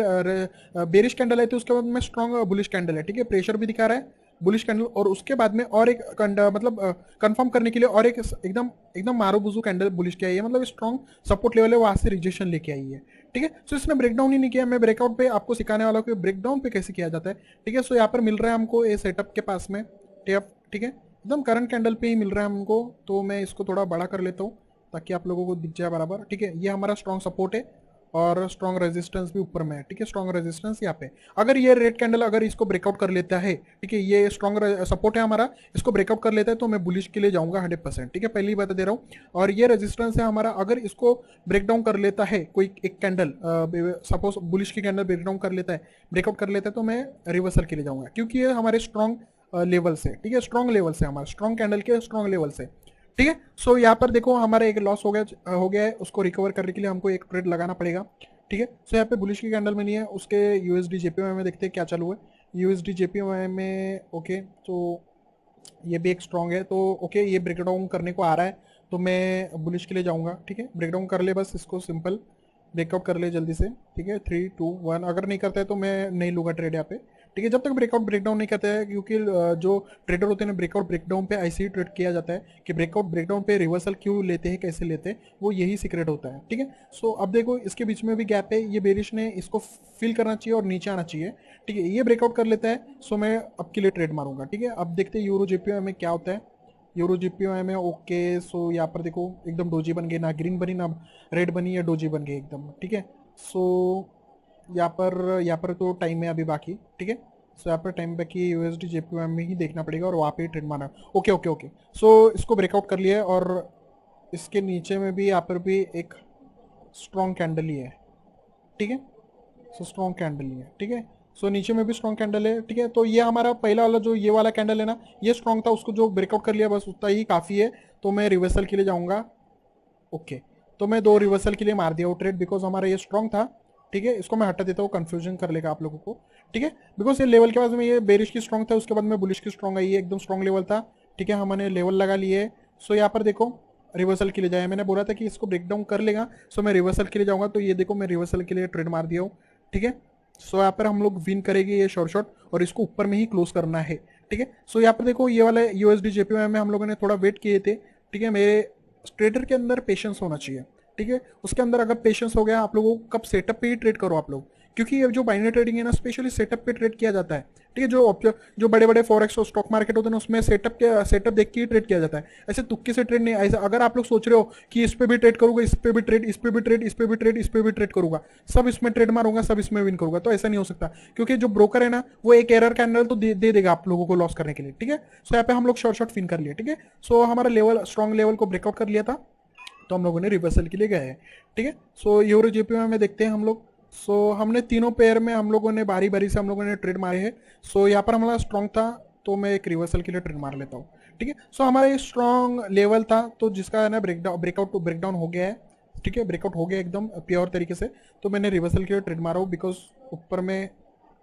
बेरिश कैंडल है, तो उसके बाद में स्ट्रॉन्ग बुलिश कैंडल है, ठीक है। प्रेशर भी दिखा रहा है बुलिश कैंडल, और उसके बाद में और एक मतलब कंफर्म करने के लिए और एक एकदम एकदम मारो बुजू कैंडल बुलिश की आई है, मतलब स्ट्रॉन्ग सपोर्ट लेवल है, वहां से रिजेक्शन लेके आई है, ठीक है। सो इसने ब्रेकडाउन ही नहीं किया, मैं ब्रेकआउट पे आपको सिखाने वाला हूँ कि ब्रेकडाउन पे कैसे किया जाता है, ठीक है। सो यहाँ पर मिल रहा है हमको ये सेटअप के पास में टेप, ठीक है, एकदम करंट कैंडल पे ही मिल रहा है हमको, तो मैं इसको थोड़ा बड़ा कर लेता हूँ ताकि आप लोगों को दिख जाए बराबर, ठीक है। ये हमारा स्ट्रॉन्ग सपोर्ट है और स्ट्रॉन्ग रेजिस्टेंस भी ऊपर में है, ठीक है। स्ट्रॉन्ग रेजिस्टेंस यहाँ पे, अगर ये रेड कैंडल अगर इसको ब्रेकआउट कर लेता है, ठीक है, ये स्ट्रॉन्ग सपोर्ट है हमारा, इसको ब्रेकआउट कर लेता है तो मैं बुलिश के लिए जाऊंगा 100%, ठीक है, पहली ही बता दे रहा हूँ। और ये रेजिस्टेंस है हमारा, अगर इसको ब्रेकडाउन कर लेता है कोई एक कैंडल, सपोज बुलिश की कैंडल ब्रेकडाउन कर लेता है, ब्रेकआउट कर लेता है, तो मैं रिवर्सल के लिए जाऊंगा, क्योंकि ये हमारे स्ट्रॉन्ग लेवल से, ठीक है, स्ट्रॉन्ग लेवल से, हमारा स्ट्रॉन्ग कैंडल के स्ट्रॉन्ग लेवल से, ठीक है। सो यहाँ पर देखो हमारा एक लॉस हो गया है, उसको रिकवर करने के लिए हमको एक ट्रेड लगाना पड़ेगा, ठीक है। सो यहाँ पे बुलिश की कैंडल में नहीं है, उसके यूएसडी जेपीवाई में देखते हैं क्या चालू है। यूएसडी जेपीवाई में ओके, तो ये भी एक स्ट्रॉन्ग है, तो ओके, ये ब्रेकडाउन करने को आ रहा है, तो मैं बुलिश के लिए जाऊंगा, ठीक है। ब्रेकडाउन कर ले, बस इसको सिंपल ब्रेकआउट कर ले जल्दी से, ठीक है। 3-2-1, अगर नहीं करता है तो मैं नहीं लूँगा ट्रेड यहाँ पे, ठीक है, जब तक ब्रेकआउट ब्रेकडाउन नहीं करते हैं, क्योंकि जो ट्रेडर होते हैं ब्रेकआउट ब्रेकडाउन पे ऐसे ही ट्रेड किया जाता है कि ब्रेकआउट ब्रेकडाउन पे रिवर्सल क्यों लेते हैं, कैसे लेते हैं, वो यही सीक्रेट होता है। ठीक है, सो अब देखो इसके बीच में भी गैप है, ये बेरिश ने इसको फिल करना चाहिए और नीचे आना चाहिए। ठीक है, ये ब्रेकआउट कर लेता है, सो मैं अब के लिए ट्रेड मारूंगा। ठीक है, अब देखते हैं यूरो जेपीओ में क्या होता है। यूरो जीपीओ में ओके, सो यहाँ पर देखो एकदम डोजी बन गई, ना ग्रीन बनी ना रेड बनी, या डोजी बन गई एकदम। ठीक है, सो यहाँ पर तो टाइम है अभी बाकी। ठीक है, सो यहाँ पर टाइम बाकी, यूएसडी जेपीओ में ही देखना पड़ेगा और वहाँ पे ही ट्रेड मारना है। ओके ओके ओके, सो इसको ब्रेकआउट कर लिया है और इसके नीचे में भी यहाँ पर भी एक स्ट्रॉन्ग कैंडल ही है। ठीक है, सो स्ट्रॉन्ग कैंडल ही है। ठीक है, सो नीचे में भी स्ट्रॉन्ग कैंडल है। ठीक है, तो ये हमारा पहला वाला जो ये वाला कैंडल है ना, ये स्ट्रॉन्ग था, उसको जो ब्रेकआउट कर लिया बस उतना ही काफ़ी है। तो मैं रिवर्सल के लिए जाऊंगा। ओके, तो मैं 2 रिवर्सल के लिए मार दिया वो ट्रेड, बिकॉज हमारा ये स्ट्रॉन्ग था। ठीक है, इसको मैं हटा देता हूँ, कंफ्यूजन कर लेगा आप लोगों को। ठीक है, बिकॉज ये लेवल के बाद में ये बेरिश की स्ट्रॉन्ग था, उसके बाद में बुलिश की स्ट्रॉन्ग आई, ये एकदम स्ट्रॉन्ग लेवल था। ठीक है, हमने लेवल लगा लिए। सो यहाँ पर देखो रिवर्सल के लिए जाए, मैंने बोला था कि इसको ब्रेक डाउन कर लेगा, सो मैं रिवर्सल के लिए जाऊंगा। तो ये देखो मैं रिवर्सल के लिए ट्रेड मार दिया हूँ। ठीक है, सो यहाँ पर हम लोग विन करेंगे ये शॉर्ट शॉट, और इसको ऊपर में ही क्लोज करना है। ठीक है, सो यहाँ पर देखो ये वाला यूएसडी जेपीवाई में हम लोगों ने थोड़ा वेट किए थे। ठीक है, मेरे ट्रेडर के अंदर पेशेंस होना चाहिए। ठीक है, उसके अंदर अगर पेशेंस हो गया, आप लोगों को कब सेटअप पे ही ट्रेड करो आप लोग, क्योंकि ये जो बाइनरी ट्रेडिंग है ना स्पेशली सेटअप पे ट्रेड किया जाता है। ठीक है, जो बड़े बड़े फॉरेक्स और स्टॉक मार्केट होते हैं उसमें सेटअप देख के ही ट्रेड किया जाता है, ऐसे तुक्के से ट्रेड नहीं। ऐसा अगर आप लोग सोच रहे हो कि इस पे भी ट्रेड करूंगा, इस पे भी ट्रेड, इस पे भी ट्रेड, इस पे भी ट्रेड, इस पे भी ट्रेड करूंगा, सब इसमें ट्रेड मारूंगा, सब इसमें विन करूंगा, तो ऐसा नहीं हो सकता, क्योंकि जो ब्रोकर है ना वो एक एरर कैंडल तो दे देगा आप लोगों को लॉस करने के लिए। ठीक है, सो यहाँ पे हम लोग शॉर्ट शॉर्ट विन कर लिए। ठीक है, सो हमारा लेवल स्ट्रॉन्ग लेवल को ब्रेकआउट कर लिया था, तो हम लोगों ने रिवर्सल के लिए गए हैं। ठीक है, सो यूरो जेपीओ में देखते हैं हम लोग। सो हमने तीनों पेयर में हम लोगों ने बारी बारी से हम लोगों ने ट्रेड मारे हैं। सो यहाँ पर हमारा स्ट्रॉन्ग था, तो मैं एक रिवर्सल के लिए ट्रेड मार लेता हूँ। ठीक है, सो हमारा ये स्ट्रॉन्ग लेवल था, तो जिसका है ना ब्रेकडाउन हो गया है। ठीक है, ब्रेकआउट हो गया एकदम प्योर तरीके से, तो मैंने रिवर्सल के लिए ट्रेड मारा हूँ, बिकॉज ऊपर में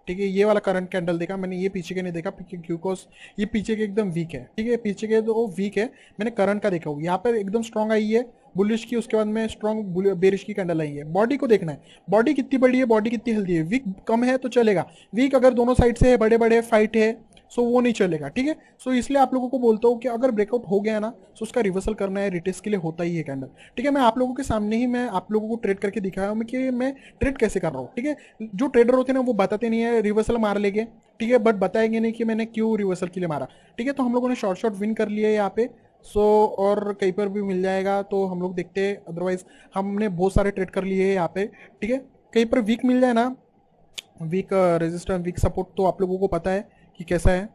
ठीक है ये वाला करंट कैंडल देखा मैंने, ये पीछे के नहीं देखा, बिकॉज ये पीछे के एकदम वीक है। ठीक है, पीछे के तो वीक है, मैंने करंट का देखा हूँ, यहाँ पर एकदम स्ट्रॉन्ग आई है बुलिश की, उसके बाद में स्ट्रॉन्ग बेरिश की कैंडल आई है। बॉडी को देखना है, बॉडी कितनी बड़ी है, बॉडी कितनी हेल्दी है। वीक कम है तो चलेगा, वीक अगर दोनों साइड से है, बड़े बड़े फाइट है, सो वो नहीं चलेगा। ठीक है, सो इसलिए आप लोगों को बोलता हूँ कि अगर ब्रेकआउट हो गया ना, तो उसका रिवर्सल करना है, रिटेस्ट के लिए होता ही है कैंडल। ठीक है, मैं आप लोगों के सामने ही मैं आप लोगों को ट्रेड करके दिखाया हूँ कि मैं ट्रेड कैसे कर रहा हूँ। ठीक है, जो ट्रेडर होते हैं ना वो बताते नहीं है रिवर्सल मार लेंगे, ठीक है, बट बताएंगे नहीं कि मैंने क्यों रिवर्सल के लिए मारा। ठीक है, तो हम लोगों ने शॉर्ट शॉर्ट विन कर लिया है यहाँ पे। सो और कहीं पर भी मिल जाएगा तो हम लोग देखते हैं, अदरवाइज हमने बहुत सारे ट्रेड कर लिए हैं यहाँ पे। ठीक है, कहीं पर वीक मिल जाए ना, वीक रेजिस्टेंस वीक सपोर्ट, तो आप लोगों को पता है कि कैसा है।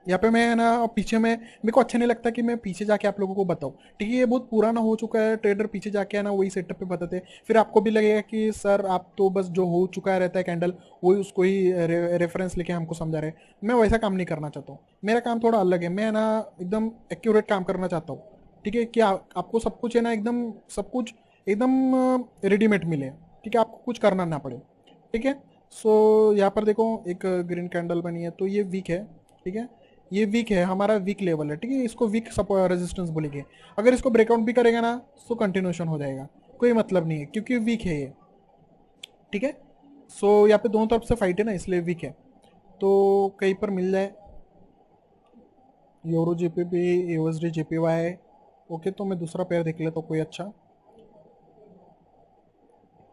यहाँ पे मैं ना पीछे में मेरे को अच्छा नहीं लगता कि मैं पीछे जाके आप लोगों को बताऊँ। ठीक है, ये बहुत पुराना हो चुका है, ट्रेडर पीछे जाके है ना वही सेटअप पे बताते हैं, फिर आपको भी लगेगा कि सर आप तो बस जो हो चुका रहता है कैंडल वही उसको ही रेफरेंस लेके हमको समझा रहे हैं। मैं वैसा काम नहीं करना चाहता हूँ, मेरा काम थोड़ा अलग है, मैं ना एकदम एक्यूरेट काम करना चाहता हूँ। ठीक है, कि आपको सब कुछ है ना एकदम सब कुछ एकदम रेडीमेड मिले। ठीक है, आपको कुछ करना ना पड़े। ठीक है, सो यहाँ पर देखो एक ग्रीन कैंडल बनी है, तो ये वीक है। ठीक है, ये वीक है, हमारा वीक लेवल है। ठीक है, इसको वीक रेजिस्टेंस बोलेंगे। अगर इसको ब्रेकआउट भी करेगा ना तो कंटिन्यूशन हो जाएगा, कोई मतलब नहीं है, क्योंकि वीक है ये। ठीक है, सो यहाँ पे दोनों तरफ से फाइट है ना, इसलिए वीक है, तो कहीं पर मिल जाए euro GPP USD JPY. Okay, तो मैं दूसरा पेयर देख लेता हूँ कोई अच्छा।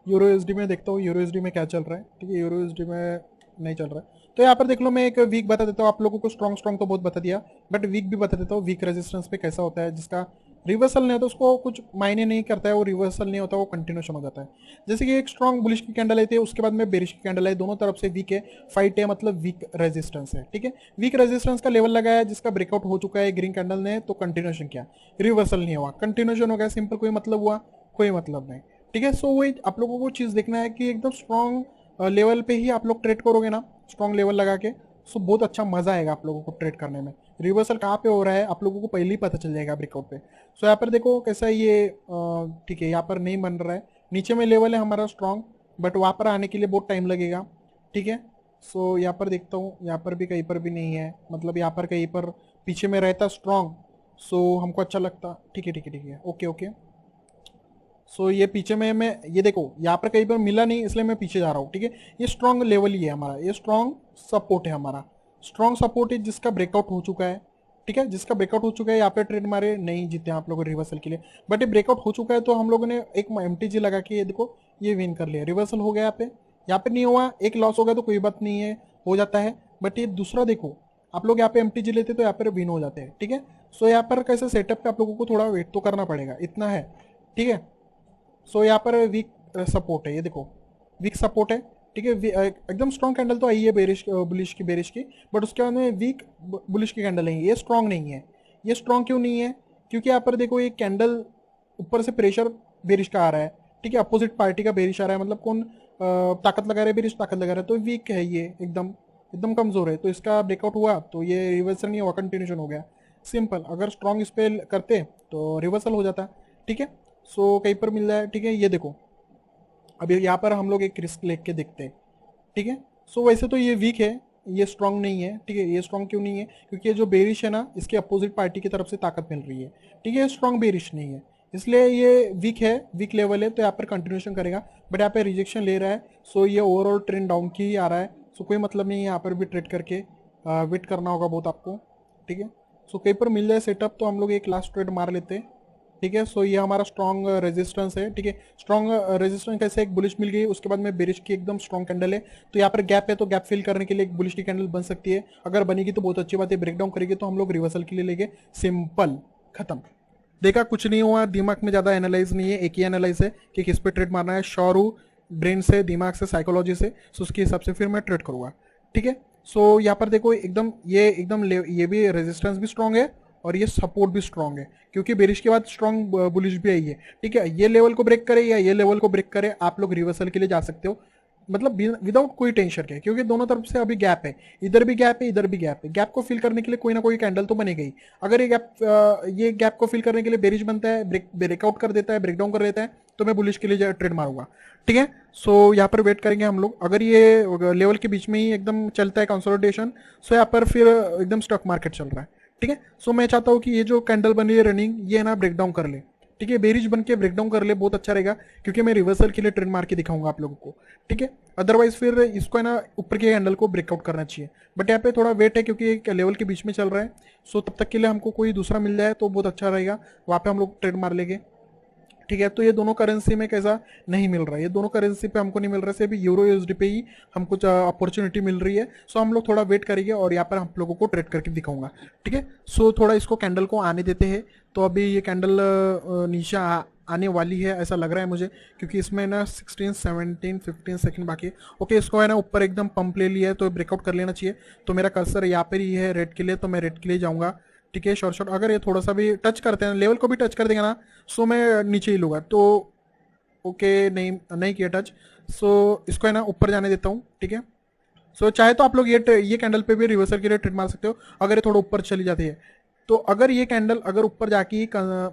यूरो एसडी में देखता हूँ यूरो एसडी में क्या चल रहा है। ठीक है, यूरो एसडी में नहीं चल रहा है, तो यहाँ पर देख लो मैं एक वीक बता देता हूँ आप लोगों को। स्ट्रॉन्ग स्ट्रॉन्ग तो बहुत बता दिया, बट वीक भी बता देता हूँ, वीक रेजिस्टेंस पे कैसा होता है, जिसका रिवर्सल नहीं होता उसको कुछ मायने नहीं करता है, वो रिवर्सल नहीं होता, वो कंटिन्यूशन हो जाता है। जैसे कि एक स्ट्रॉन्ग बुलिश की कैंडल आई थी, उसके बाद में बेरिश की कैंडल आई, दोनों तरफ से वीक है, फाइट है, मतलब वीक रेजिस्टेंस है। ठीक है, वीक रेजिस्टेंस का लेवल लगाया जिसका ब्रेकआउट हो चुका है ग्रीन कैंडल ने, तो कंटिन्यूशन किया, रिवर्सल नहीं हुआ, कंटिन्यूशन हो गया, सिंपल। कोई मतलब हुआ, कोई मतलब नहीं। ठीक है, सो वही आप लोगों को चीज़ देखना है कि एकदम स्ट्रॉन्ग लेवल पे ही आप लोग ट्रेड करोगे ना, स्ट्रॉन्ग लेवल लगा के, सो बहुत अच्छा मजा आएगा आप लोगों को ट्रेड करने में। रिवर्सल कहाँ पे हो रहा है आप लोगों को पहले ही पता चल जाएगा ब्रेकआउट पे। सो यहाँ पर देखो कैसा है ये, ठीक है, यहाँ पर नहीं बन रहा है, नीचे में लेवल है हमारा स्ट्रॉन्ग, बट वहाँ पर आने के लिए बहुत टाइम लगेगा। ठीक है, सो यहाँ पर देखता हूँ, यहाँ पर भी कहीं पर भी नहीं है, मतलब यहाँ पर कहीं पर पीछे में रहता स्ट्रॉन्ग, सो हमको अच्छा लगता। ठीक है ठीक है ठीक है, ओके ओके। सो ये पीछे में मैं ये देखो यहाँ पर कहीं पर मिला नहीं, इसलिए मैं पीछे जा रहा हूँ। ठीक है, ये स्ट्रॉन्ग लेवल ही है हमारा, ये स्ट्रॉन्ग सपोर्ट है हमारा, स्ट्रॉन्ग सपोर्ट है जिसका ब्रेकआउट हो चुका है। ठीक है, जिसका ब्रेकआउट हो चुका है, यहाँ पे ट्रेड मारे नहीं जीते आप लोग रिवर्सल के लिए, बट ये ब्रेकआउट हो चुका है तो हम लोगों ने एक MTG लगा के ये देखो ये विन कर लिया। रिवर्सल हो गया यहाँ पे नहीं हुआ, एक लॉस हो गया तो कोई बात नहीं है, हो जाता है। बट ये दूसरा देखो, आप लोग यहाँ पे MTG लेते तो यहाँ पर विन हो जाते हैं। ठीक है, सो यहाँ पर कैसे सेटअप पे आप लोगों को थोड़ा वेट तो करना पड़ेगा, इतना है। ठीक है, सो यहाँ पर वीक सपोर्ट है, ये देखो वीक सपोर्ट है। ठीक है, एकदम स्ट्रॉन्ग कैंडल तो आई है बेरिश बुलिश की, बट उसके बाद में वीक बुलिश की कैंडल है, ये स्ट्रॉन्ग नहीं है। ये स्ट्रॉन्ग क्यों नहीं है? क्योंकि यहाँ पर देखो ये कैंडल ऊपर से प्रेशर बेरिश का आ रहा है। ठीक है, अपोजिट पार्टी का बेरिश आ रहा है, मतलब कौन ताकत लगा रहा है, बेरिश ताकत लगा रहा है, तो वीक है ये, एकदम एकदम कमजोर है। तो इसका ब्रेकआउट हुआ तो ये रिवर्सल नहीं हुआ, कंटिन्यूशन हो गया, सिंपल। अगर स्ट्रॉन्ग इस पे करते तो रिवर्सल हो जाता। ठीक है, सो कहीं पर मिल जाए। ठीक है, ये देखो अभी यहाँ पर हम लोग एक रिस्क लेके देखते हैं। ठीक है, सो वैसे तो ये वीक है, ये स्ट्रांग नहीं है। ठीक है, ये स्ट्रांग क्यों नहीं है? क्योंकि ये जो बेरिश है ना, इसके अपोजिट पार्टी की तरफ से ताकत मिल रही है। ठीक है, ये स्ट्रांग बेरिश नहीं है, इसलिए ये वीक है, वीक लेवल है, तो यहाँ पर कंटिन्यूशन करेगा। बट यहाँ पे रिजेक्शन ले रहा है, सो ये ओवरऑल ट्रेंड डाउन की ही आ रहा है। सो कोई मतलब नहीं है यहाँ पर भी ट्रेड करके, वेट करना होगा बहुत आपको। ठीक है, सो कहीं पर मिल जाए सेटअप तो हम लोग एक लास्ट ट्रेड मार लेते हैं। ठीक है, सो ये हमारा स्ट्रॉन्ग रेजिस्टेंस है। ठीक है, स्ट्रॉन्ग रेजिस्टेंस कैसे, एक बुलिश मिल गई, उसके बाद में बेरिश की एकदम स्ट्रॉन्ग कैंडल है, तो यहाँ पर गैप है, तो गैप फिल करने के लिए एक बुलिश की कैंडल बन सकती है। अगर बनेगी तो बहुत अच्छी बात है, ब्रेकडाउन करेगी तो हम लोग रिवर्सल के लिए लेंगे, सिंपल, खत्म। देखा, कुछ नहीं हुआ, दिमाग में ज़्यादा एनालाइज नहीं है, एक ही एनालाइज है कि किस पे ट्रेड मारना है, श्योर हूँ ब्रेन से, दिमाग से, साइकोलॉजी से, सो उसके हिसाब से फिर मैं ट्रेड करूँगा। ठीक है, सो यहाँ पर देखो एकदम ये भी रेजिस्टेंस भी स्ट्रॉन्ग है और ये सपोर्ट भी स्ट्रॉन्ग है, क्योंकि बेरिश के बाद स्ट्रॉन्ग बुलिश भी आई है। ठीक है, ये लेवल को ब्रेक करे या ये लेवल को ब्रेक करे, आप लोग रिवर्सल के लिए जा सकते हो, मतलब विदाउट कोई टेंशन के, क्योंकि दोनों तरफ से अभी गैप है, इधर भी गैप है, इधर भी गैप है। गैप को फिल करने के लिए कोई ना कोई कैंडल तो बनेगा ही। अगर ये गैप को फिल करने के लिए बेरिश बनता है, ब्रेकआउट कर देता है, ब्रेकडाउन कर देता है, तो मैं बुलिश के लिए ट्रेड मारूंगा। ठीक है, सो यहाँ पर वेट करेंगे हम लोग। अगर ये लेवल के बीच में ही एकदम चलता है कंसोलिडेशन, सो यहाँ पर फिर एकदम स्टॉक मार्केट चल रहा है। ठीक है, सो मैं चाहता हूँ कि ये जो कैंडल बनी है रनिंग, ये ना ब्रेकडाउन कर ले। ठीक है, बेरिश बन के ब्रेकडाउन कर ले, बहुत अच्छा रहेगा, क्योंकि मैं रिवर्सल के लिए ट्रेड मार के दिखाऊंगा आप लोगों को। ठीक है, अदरवाइज फिर इसको है ना ऊपर के कैंडल को ब्रेकआउट करना चाहिए, बट यहाँ पे थोड़ा वेट है क्योंकि एक लेवल के बीच में चल रहा है। सो तब तक के लिए हमको कोई दूसरा मिल जाए तो बहुत अच्छा रहेगा, वहाँ पे हम लोग ट्रेड मार लेंगे। ठीक है, तो ये दोनों करेंसी में कैसा नहीं मिल रहा है, ये दोनों करेंसी पे हमको नहीं मिल रहा है, सिर्फ यूरो USD पे ही हमको अपॉर्चुनिटी मिल रही है। सो हम लोग थोड़ा वेट करेंगे और यहाँ पर हम लोगों को ट्रेड करके दिखाऊंगा। ठीक है, सो थोड़ा इसको कैंडल को आने देते हैं। तो अभी ये कैंडल नीचे आने वाली है ऐसा लग रहा है मुझे, क्योंकि इसमें ना 16 17 15 सेकंड बाकी है। ओके, इसको है ना ऊपर एकदम पंप ले लिया है, तो ब्रेकआउट कर लेना चाहिए। तो मेरा कर्सर यहाँ पर ही है रेड के लिए, तो मैं रेड के लिए जाऊँगा। ठीक है, शॉर्ट अगर ये थोड़ा सा भी टच करते हैं, लेवल को भी टच कर देगा ना, सो मैं नीचे ही लूँगा। तो ओके, नहीं किया टच, सो इसको है ना ऊपर जाने देता हूँ। ठीक है, सो चाहे तो आप लोग ये कैंडल पे भी रिवर्सल के लिए ट्रेड मार सकते हो, अगर ये थोड़ा ऊपर चली जाती है तो। अगर ये कैंडल अगर ऊपर जाके ही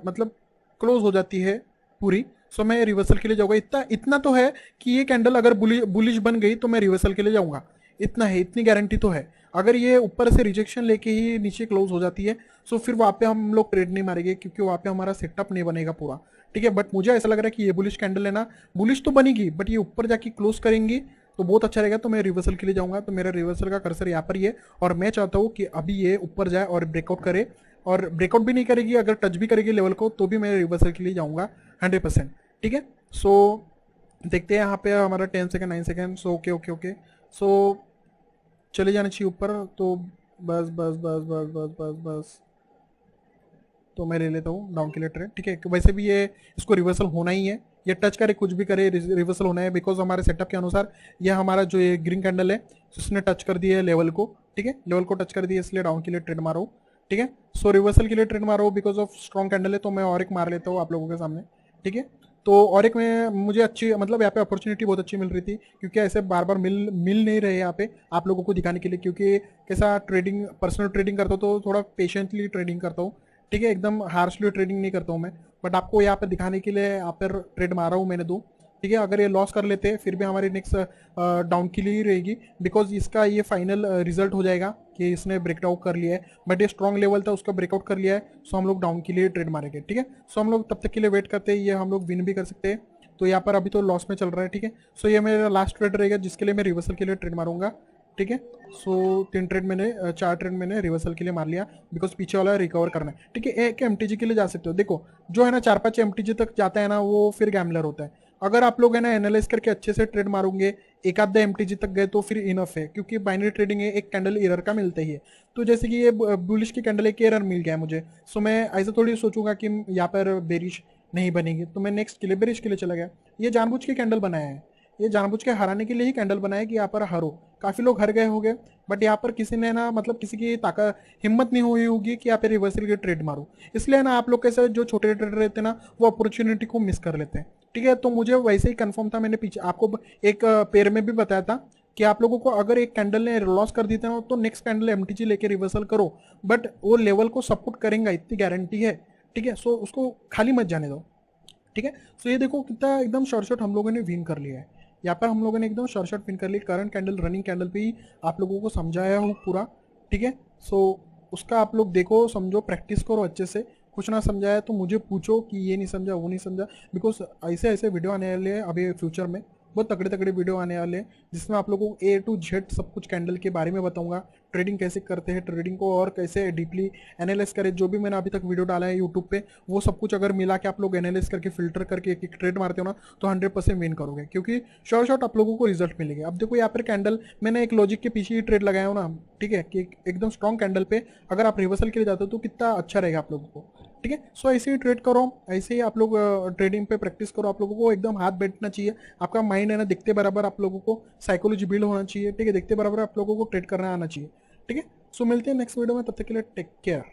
मतलब क्लोज हो जाती है पूरी, सो मैं रिवर्सल के लिए जाऊँगा। इतना तो है कि ये कैंडल अगर बुलिश बन गई तो मैं रिवर्सल के लिए जाऊँगा, इतना है, इतनी गारंटी तो है। अगर ये ऊपर से रिजेक्शन लेके ही नीचे क्लोज हो जाती है, सो फिर वहाँ पे हम लोग ट्रेड नहीं मारेंगे, क्योंकि वहाँ पे हमारा सेटअप नहीं बनेगा पूरा। ठीक है, बट मुझे ऐसा लग रहा है कि ये बुलिश कैंडल है ना, बुलिश तो बनेगी बट ये ऊपर जाके क्लोज करेंगी तो बहुत अच्छा रहेगा, तो मैं रिवर्सल के लिए जाऊँगा। तो मेरा रिवर्सल का कर्सर यहाँ पर ही है, और मैं चाहता हूँ कि अभी ये ऊपर जाए और ब्रेकआउट करे, और ब्रेकआउट भी नहीं करेगी, अगर टच भी करेगी लेवल को तो भी मैं रिवर्सल के लिए जाऊँगा 100%। ठीक है, सो देखते हैं यहाँ पे हमारा 10 second 9 second, so okay okay okay, so चले जाना चाहिए ऊपर। तो बस बस बस बस बस बस बस, तो मैं ले लेता हूँ डाउन के लिए ट्रेड। ठीक है, वैसे भी ये इसको रिवर्सल होना ही है, ये टच करे कुछ भी करे रिवर्सल होना है, बिकॉज हमारे सेटअप के अनुसार ये हमारा जो ये ग्रीन कैंडल है उसने टच कर दिया है लेवल को। ठीक है, लेवल को टच कर दिया, इसलिए डाउन के लिए ट्रेड मारो। ठीक है, सो रिवर्सल के लिए ट्रेड मारो बिकॉज ऑफ स्ट्रॉन्ग कैंडल है, तो मैं और एक मार लेता हूँ आप लोगों के सामने। ठीक है, तो और एक में मुझे अच्छी, मतलब यहाँ पे अपॉर्चुनिटी बहुत अच्छी मिल रही थी, क्योंकि ऐसे बार बार मिल नहीं रहे यहाँ पे आप लोगों को दिखाने के लिए, क्योंकि कैसा ट्रेडिंग, पर्सनल ट्रेडिंग करता हूँ तो थोड़ा पेशेंटली ट्रेडिंग करता हूँ। ठीक है, एकदम हार्शली ट्रेडिंग नहीं करता हूँ मैं, बट आपको यहाँ पे दिखाने के लिए यहाँ पर ट्रेड मारा हूँ मैंने दो, ठीक है। अगर ये लॉस कर लेते हैं फिर भी हमारी नेक्स्ट डाउन के लिए ही रहेगी, बिकॉज इसका ये फाइनल रिजल्ट हो जाएगा कि इसने ब्रेकआउट कर लिया है, बट ये स्ट्रॉन्ग लेवल था उसका ब्रेकआउट कर लिया है, सो हम लोग डाउन के लिए ट्रेड मारेंगे। ठीक है, सो हम लोग तब तक के लिए वेट करते हैं, ये हम लोग विन भी कर सकते हैं। तो यहाँ पर अभी तो लॉस में चल रहा है। ठीक है, सो ये मेरा लास्ट ट्रेड रहेगा जिसके लिए मैं रिवर्सल के लिए ट्रेड मारूंगा। ठीक है, सो 4 ट्रेड मैंने रिवर्सल के लिए मार लिया, बिकॉज पीछे वाला रिकवर करना है। ठीक है, एक एमटीजी के लिए जा सकते हो। देखो जो है ना 4-5 एमटीजी तक जाता है ना, वो फिर गैमलर होता है। अगर आप लोग है ना एनालाइज करके अच्छे से ट्रेड मारोगे, एक आध एमटीजी तक गए तो फिर इनफ है, क्योंकि बाइनरी ट्रेडिंग है, एक कैंडल एरर का मिलता ही है। तो जैसे कि ये बुलिश की कैंडल एक एरर मिल गया है मुझे, सो मैं ऐसे थोड़ी सोचूंगा कि यहाँ पर बेरिश नहीं बनेगी, तो मैं नेक्स्ट के लिए बेरिश के लिए चला गया। ये जानबूझ के कैंडल बनाया है, ये जानबूझ के हराने के लिए ही कैंडल बनाया कि यहाँ पर हारो। काफी लोग हार गए होंगे, बट यहाँ पर किसी ने ना मतलब किसी की ताकत हिम्मत नहीं हुई होगी कि यहाँ पे रिवर्सल के ट्रेड मारो। इसलिए ना आप लोग कैसे जो छोटे ट्रेडर रहते हैं ना, वो अपॉर्चुनिटी को मिस कर लेते हैं। ठीक है, तो मुझे वैसे ही कंफर्म था, मैंने पीछे आपको एक पेयर में भी बताया था कि आप लोगों को अगर एक कैंडल ने लॉस कर देता है तो नेक्स्ट कैंडल एमटीजी लेके रिवर्सल करो, बट वो लेवल को सपोर्ट करेंगे इतनी गारंटी है। ठीक है, सो उसको खाली मत जाने दो। ठीक है, सो ये देखो कितना एकदम शॉर्ट शॉट हम लोगों ने विन कर लिया है। यहाँ पर हम लोगों ने एकदम शॉर्ट शॉट विन कर ली, करंट कैंडल रनिंग कैंडल पे ही आप लोगों को समझाया हूँ पूरा। ठीक है, सो उसका आप लोग देखो, समझो, प्रैक्टिस करो अच्छे से। कुछ ना समझाया तो मुझे पूछो कि ये नहीं समझा, वो नहीं समझा, बिकॉज ऐसे ऐसे वीडियो आने वाले हैं अभी फ्यूचर में, बहुत तगड़े तगड़े वीडियो आने वाले हैं जिसमें आप लोगों को A to Z सब कुछ कैंडल के बारे में बताऊंगा। ट्रेडिंग कैसे करते हैं, ट्रेडिंग को और कैसे डीपली एनालाइज करें, जो भी मैंने अभी तक वीडियो डाला है यूट्यूब पे, वो सब कुछ अगर मिला के आप लोग एनालाइज करके फिल्टर करके एक एक ट्रेड मारते हो ना, तो 100% विन करोगे, क्योंकि शॉर्ट शॉर्ट आप लोगों को रिजल्ट मिलेंगे। अब देखो यहाँ पर कैंडल मैंने एक लॉजिक के पीछे ही ट्रेड लगाया हो ना। ठीक है, कि एकदम स्ट्रॉन्ग कैंडल पे अगर आप रिवर्सल के लिए जाते हो तो कितना अच्छा रहेगा आप लोगों को। ठीक है, सो ऐसे ही ट्रेड करो, ऐसे ही आप लोग ट्रेडिंग पे प्रैक्टिस करो। आप लोगों को एकदम हाथ बैठना चाहिए, आपका माइंड है ना दिखते बराबर आप लोगों को साइकोलॉजी बिल्ड होना चाहिए। ठीक है, दिखते बराबर आप लोगों को ट्रेड करना आना चाहिए। ठीक है, सो मिलते हैं नेक्स्ट वीडियो में, तब तक के लिए टेक केयर।